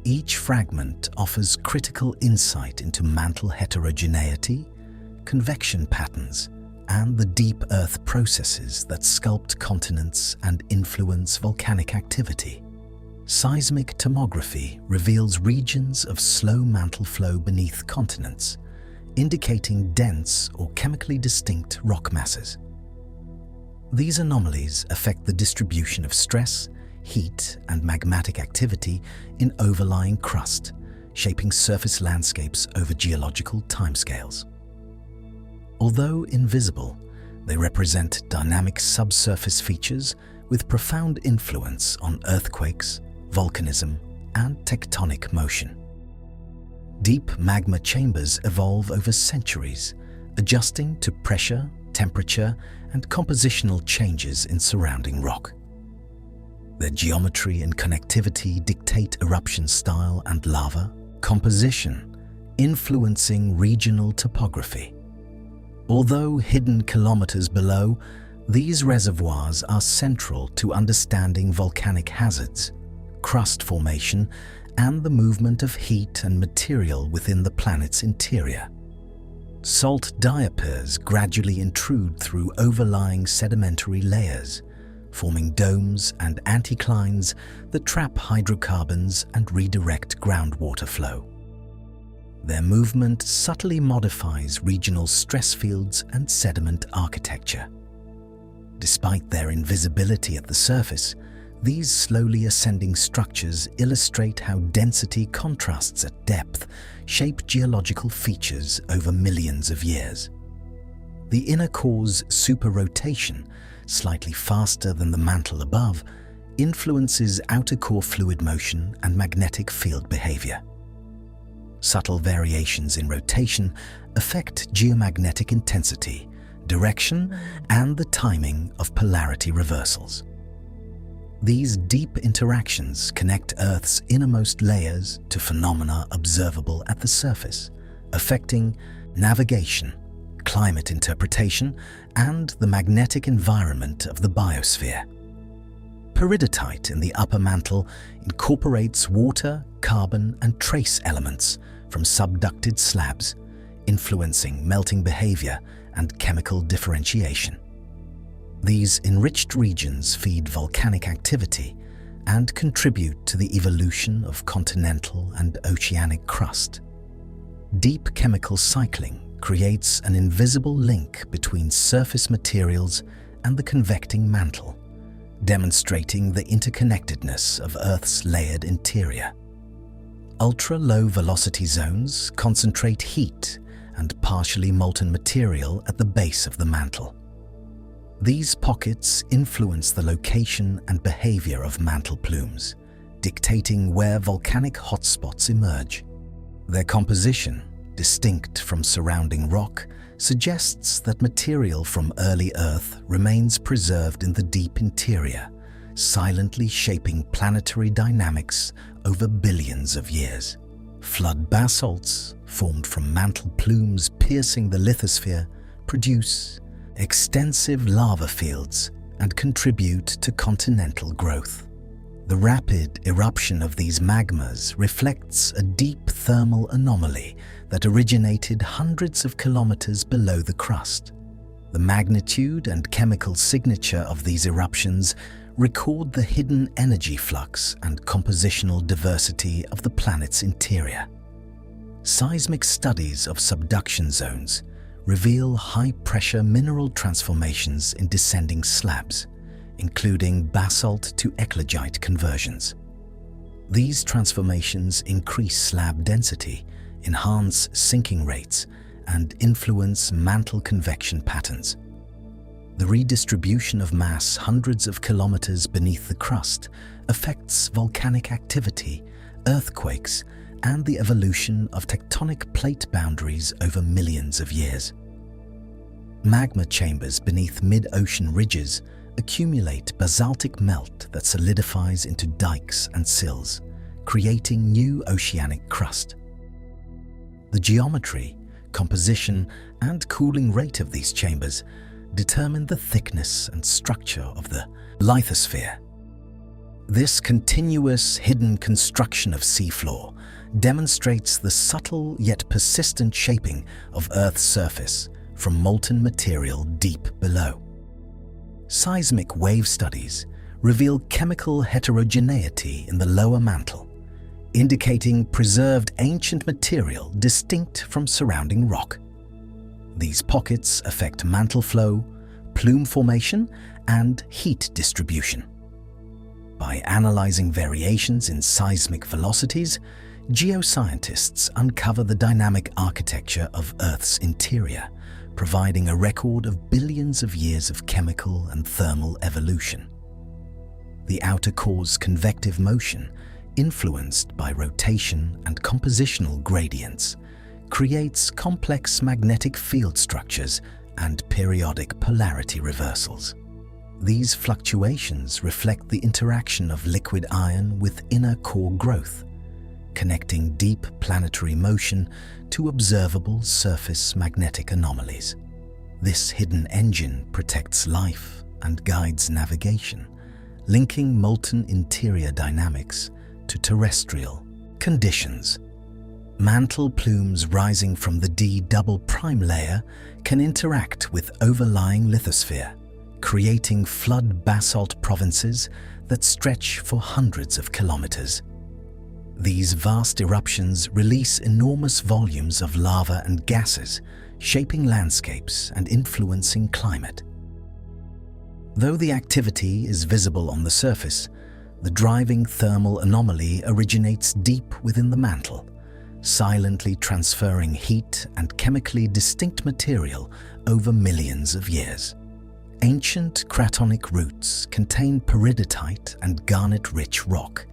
Each fragment offers critical insight into mantle heterogeneity, convection patterns, and the deep earth processes that sculpt continents and influence volcanic activity. Seismic tomography reveals regions of slow mantle flow beneath continents, indicating dense or chemically distinct rock masses. These anomalies affect the distribution of stress, heat, and magmatic activity in overlying crust, shaping surface landscapes over geological timescales. Although invisible, they represent dynamic subsurface features with profound influence on earthquakes, volcanism, and tectonic motion. Deep magma chambers evolve over centuries, adjusting to pressure, temperature, and compositional changes in surrounding rock. Their geometry and connectivity dictate eruption style and lava composition, influencing regional topography. Although hidden kilometers below, these reservoirs are central to understanding volcanic hazards, crust formation, and the movement of heat and material within the planet's interior. Salt diapirs gradually intrude through overlying sedimentary layers, forming domes and anticlines that trap hydrocarbons and redirect groundwater flow. Their movement subtly modifies regional stress fields and sediment architecture. Despite their invisibility at the surface, these slowly ascending structures illustrate how density contrasts at depth shape geological features over millions of years. The inner core's superrotation, slightly faster than the mantle above, influences outer core fluid motion and magnetic field behavior. Subtle variations in rotation affect geomagnetic intensity, direction, and the timing of polarity reversals. These deep interactions connect Earth's innermost layers to phenomena observable at the surface, affecting navigation, climate interpretation, and the magnetic environment of the biosphere. Peridotite in the upper mantle incorporates water, carbon, and trace elements from subducted slabs, influencing melting behavior and chemical differentiation. These enriched regions feed volcanic activity and contribute to the evolution of continental and oceanic crust. Deep chemical cycling creates an invisible link between surface materials and the convecting mantle, demonstrating the interconnectedness of Earth's layered interior. Ultra-low velocity zones concentrate heat and partially molten material at the base of the mantle. These pockets influence the location and behavior of mantle plumes, dictating where volcanic hotspots emerge. Their composition, distinct from surrounding rock, suggests that material from early Earth remains preserved in the deep interior, silently shaping planetary dynamics over billions of years. Flood basalts, formed from mantle plumes piercing the lithosphere, produce extensive lava fields and contribute to continental growth. The rapid eruption of these magmas reflects a deep thermal anomaly that originated hundreds of kilometers below the crust. The magnitude and chemical signature of these eruptions record the hidden energy flux and compositional diversity of the planet's interior. Seismic studies of subduction zones reveal high-pressure mineral transformations in descending slabs, including basalt to eclogite conversions. These transformations increase slab density, enhance sinking rates, and influence mantle convection patterns. The redistribution of mass hundreds of kilometers beneath the crust affects volcanic activity, earthquakes, and the evolution of tectonic plate boundaries over millions of years. Magma chambers beneath mid-ocean ridges accumulate basaltic melt that solidifies into dikes and sills, creating new oceanic crust. The geometry, composition, and cooling rate of these chambers determine the thickness and structure of the lithosphere. This continuous hidden construction of seafloor demonstrates the subtle yet persistent shaping of Earth's surface from molten material deep below. Seismic wave studies reveal chemical heterogeneity in the lower mantle, indicating preserved ancient material distinct from surrounding rock. These pockets affect mantle flow, plume formation, and heat distribution. By analyzing variations in seismic velocities, geoscientists uncover the dynamic architecture of Earth's interior, providing a record of billions of years of chemical and thermal evolution. The outer core's convective motion, influenced by rotation and compositional gradients, creates complex magnetic field structures and periodic polarity reversals. These fluctuations reflect the interaction of liquid iron with inner core growth, connecting deep planetary motion to observable surface magnetic anomalies. This hidden engine protects life and guides navigation, linking molten interior dynamics to terrestrial conditions. Mantle plumes rising from the D double prime layer can interact with overlying lithosphere, creating flood basalt provinces that stretch for hundreds of kilometers. These vast eruptions release enormous volumes of lava and gases, shaping landscapes and influencing climate. Though the activity is visible on the surface, the driving thermal anomaly originates deep within the mantle, silently transferring heat and chemically distinct material over millions of years. Ancient cratonic roots contain peridotite and garnet-rich rock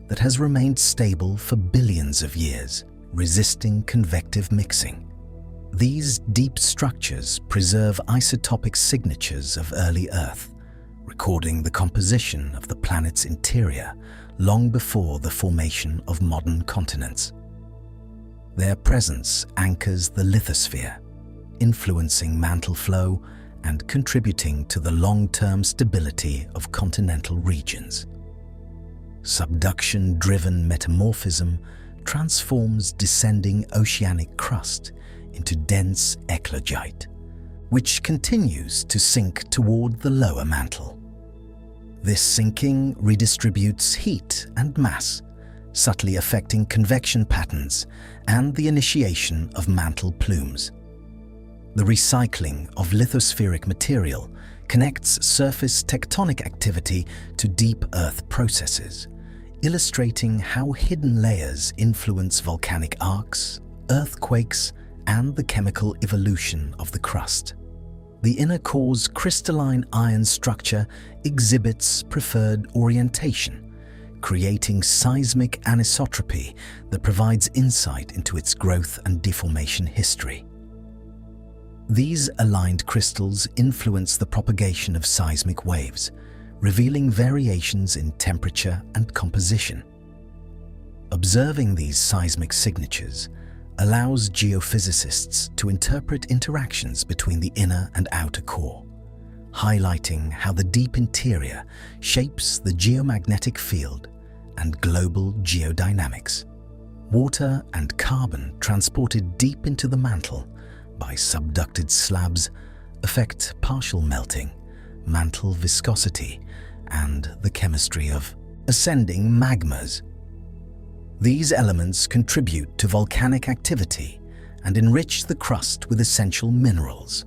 that has remained stable for billions of years, resisting convective mixing. These deep structures preserve isotopic signatures of early Earth, recording the composition of the planet's interior long before the formation of modern continents. Their presence anchors the lithosphere, influencing mantle flow and contributing to the long-term stability of continental regions. Subduction-driven metamorphism transforms descending oceanic crust into dense eclogite, which continues to sink toward the lower mantle. This sinking redistributes heat and mass, subtly affecting convection patterns and the initiation of mantle plumes. The recycling of lithospheric material connects surface tectonic activity to deep earth processes, illustrating how hidden layers influence volcanic arcs, earthquakes, and the chemical evolution of the crust. The inner core's crystalline iron structure exhibits preferred orientation, creating seismic anisotropy that provides insight into its growth and deformation history. These aligned crystals influence the propagation of seismic waves, revealing variations in temperature and composition. Observing these seismic signatures allows geophysicists to interpret interactions between the inner and outer core, highlighting how the deep interior shapes the geomagnetic field and global geodynamics. Water and carbon transported deep into the mantle by subducted slabs affect partial melting, mantle viscosity, and the chemistry of ascending magmas. These elements contribute to volcanic activity and enrich the crust with essential minerals.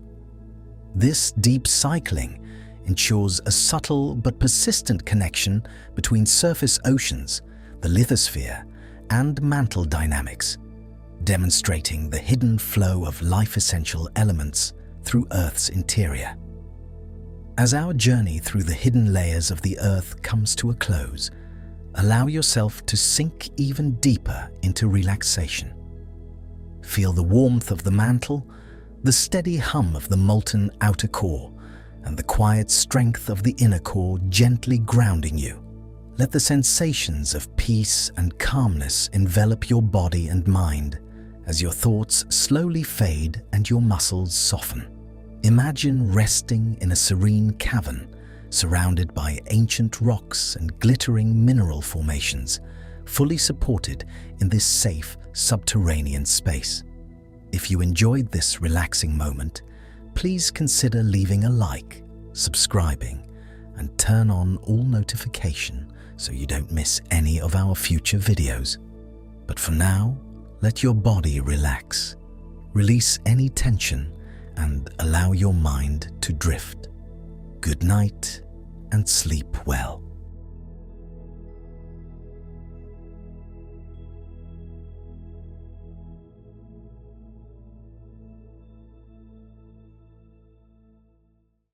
This deep cycling ensures a subtle but persistent connection between surface oceans, the lithosphere, and mantle dynamics, demonstrating the hidden flow of life-essential elements through Earth's interior. As our journey through the hidden layers of the Earth comes to a close, allow yourself to sink even deeper into relaxation. Feel the warmth of the mantle, the steady hum of the molten outer core, and the quiet strength of the inner core gently grounding you. Let the sensations of peace and calmness envelop your body and mind as your thoughts slowly fade and your muscles soften. Imagine resting in a serene cavern surrounded by ancient rocks and glittering mineral formations, fully supported in this safe subterranean space. If you enjoyed this relaxing moment, please consider leaving a like, subscribing, and turn on all notifications so you don't miss any of our future videos. But for now, let your body relax, release any tension, and allow your mind to drift. Good night and sleep well.